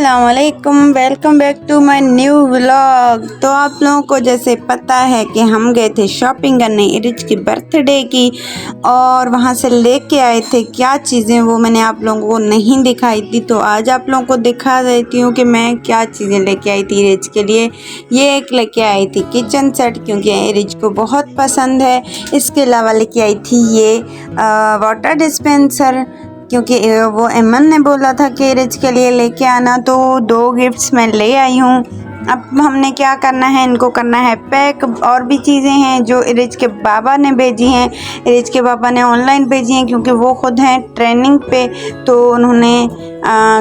अस्सलामुअलैकुम, welcome back to my new vlog. तो आप लोगों को जैसे पता है कि हम गए थे शॉपिंग करने इरिज की बर्थडे की, और वहाँ से लेके आए थे क्या चीज़ें, वो मैंने आप लोगों को नहीं दिखाई थी। तो आज आप लोगों को दिखा देती हूँ कि मैं क्या चीज़ें लेके आई थी इरिज के लिए। ये एक लेके आई थी किचन सेट, क्योंकि इरिज को बहुत पसंद है। इसके अलावा लेके आई थी ये वाटर डिस्पेंसर, क्योंकि वो एमन ने बोला था कि रिच के लिए लेके आना, तो 2 गिफ्ट्स मैं ले आई हूँ। अब हमने क्या करना है, इनको करना है पैक। और भी चीज़ें हैं जो रिच के बाबा ने भेजी हैं। रिच के बाबा ने ऑनलाइन भेजी हैं, क्योंकि वो खुद हैं ट्रेनिंग पे, तो उन्होंने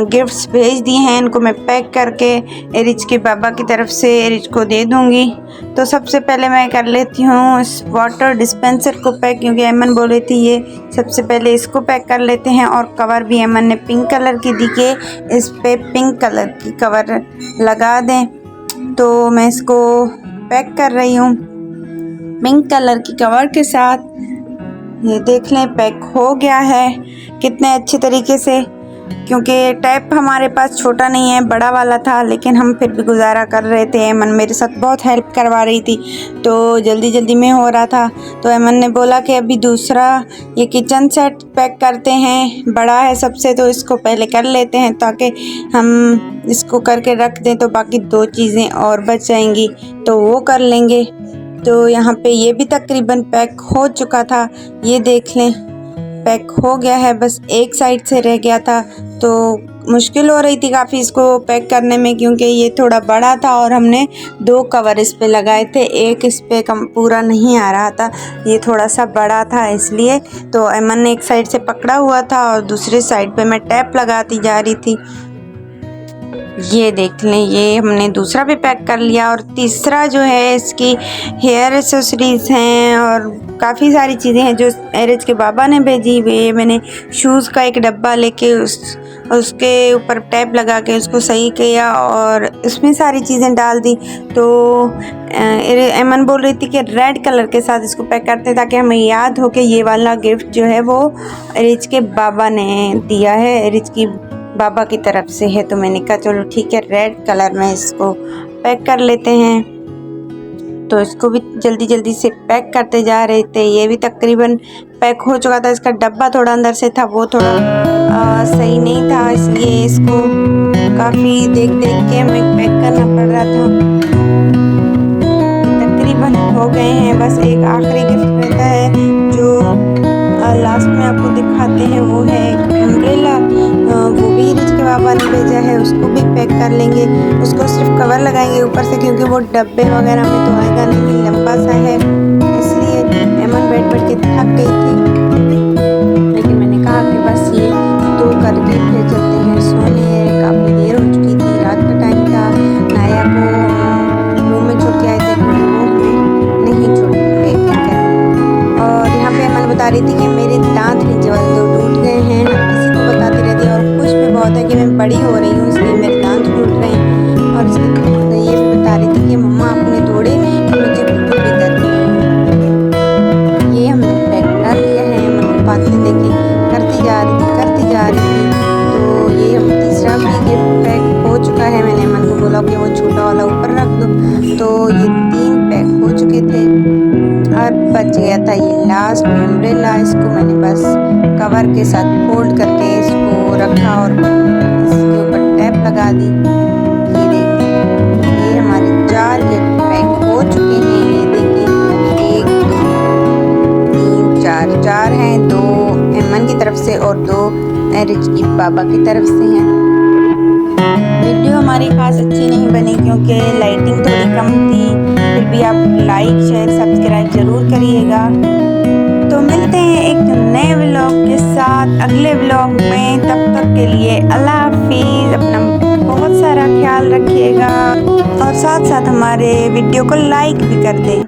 गिफ्ट्स भेज दिए हैं। इनको मैं पैक करके रिच के बाबा की तरफ से रिच को दे दूँगी। तो सबसे पहले मैं कर लेती हूँ इस वाटर डिस्पेंसर को पैक, क्योंकि एमन बोले थी ये सबसे पहले इसको पैक कर लेते हैं। और कवर भी एमन ने पिंक कलर की दी कि इस पे पिंक कलर की कवर लगा दें, तो मैं इसको पैक कर रही हूँ पिंक कलर की कवर के साथ। ये देख लें पैक हो गया है कितने अच्छे तरीके से, क्योंकि टैप हमारे पास छोटा नहीं है, बड़ा वाला था, लेकिन हम फिर भी गुजारा कर रहे थे। एमन मेरे साथ बहुत हेल्प करवा रही थी, तो जल्दी जल्दी में हो रहा था। तो एमन ने बोला कि अभी दूसरा ये किचन सेट पैक करते हैं, बड़ा है सबसे, तो इसको पहले कर लेते हैं ताकि हम इसको करके रख दें तो बाकी 2 चीज़ें और बच जाएंगी, तो वो कर लेंगे। तो यहाँ पे ये भी तकरीबन पैक हो चुका था, ये देख लें पैक हो गया है, बस एक साइड से रह गया था। तो मुश्किल हो रही थी काफ़ी इसको पैक करने में, क्योंकि ये थोड़ा बड़ा था और हमने 2 कवर इस पे लगाए थे, एक इस पे कम पूरा नहीं आ रहा था, ये थोड़ा सा बड़ा था इसलिए। तो एमन ने एक साइड से पकड़ा हुआ था और दूसरे साइड पे मैं टैप लगाती जा रही थी। ये देख लें, ये हमने दूसरा भी पैक कर लिया। और तीसरा जो है इसकी हेयर एक्सेसरीज़ हैं और काफ़ी सारी चीज़ें हैं जो एरिज के बाबा ने भेजी। ये मैंने शूज़ का एक डब्बा लेके उसके ऊपर टैप लगा के उसको सही किया और इसमें सारी चीज़ें डाल दी। तो एमन बोल रही थी कि रेड कलर के साथ इसको पैक करते ताकि हमें याद हो कि ये वाला गिफ्ट जो है वो एरिज के बाबा ने दिया है, एरिज की बाबा की तरफ से है। तो मैंने कहा चलो ठीक है, रेड कलर में इसको पैक कर लेते हैं। तो इसको भी जल्दी जल्दी से पैक करते जा रहे थे। ये भी तकरीबन पैक हो चुका था। इसका डब्बा थोड़ा अंदर से था, वो थोड़ा सही नहीं था, इसलिए इसको काफ़ी देख देख के हमें पैक करना पड़ रहा था। तकरीबन हो गए हैं, बस एक आखिरी गिफ्ट रहता है जो लास्ट में आपको दिखाते हैं, वो है अम्ब्रेला। वो भी रिच के बाबा ने भेजा है, उसको भी पैक कर लेंगे। उसको सिर्फ कवर लगाएंगे ऊपर से, क्योंकि वो डब्बे वगैरह में तो आएगा नहीं, लंबा सा है, इसलिए एमन बैठ के थक गई थी। लेकिन मैंने कहा कि बस ये 2 करके फिर चलते हैं सोने। काफ़ी देर हो चुकी थी, रात का टाइम था। नाया को रूम में छोड़ के आए थे, वो नहीं छोड़ के गए। और यहाँ पे एमन बता रही थी कि मेरे दांत नीचे वाले 2 टूट गए हैं। किसी को बताती रहती है, और खुश भी बहुत है कि मैं बड़ी हो रही हूँ, इसलिए मेरे दांत टूट रहे हैं। और इसके ये भी बता रही थी कि मम्मा आपने तोड़े, मुझे बिल्कुल भी दर्द नहीं। ये हमने पैक कर लिया है। एमन बातें देखे करती जा रही थी। तो ये हम तीसरा भी गिफ्ट पैक हो चुका है। मैंने एमन को बोला कि वो छोटा वाला ऊपर रख दो, तो ये 3 पैक हो चुके थे। और बच गया था ये लास्ट में अम्ब्रेला। इसको मैंने बस कवर के साथ फोल्ड करके इसको रखा और इसके ऊपर टैप लगा दी। ये देखें, ये हमारे 4 गिफ्ट पैक हो चुके हैं। ये देखें, 1 2 3 4 हैं, 2 एमन की तरफ से और 2 रिच की बाबा की तरफ से हैं। वीडियो हमारी खास अच्छी नहीं बनी, क्योंकि लाइटिंग थोड़ी कम थी, फिर भी आप लाइक शेयर सब्सक्राइब ज़रूर करिएगा। तो मिलते हैं एक नए व्लॉग के साथ अगले व्लॉग में। तब तक के लिए अल्लाह हाफिज़। अपना बहुत सारा ख्याल रखिएगा और साथ साथ हमारे वीडियो को लाइक भी कर दें।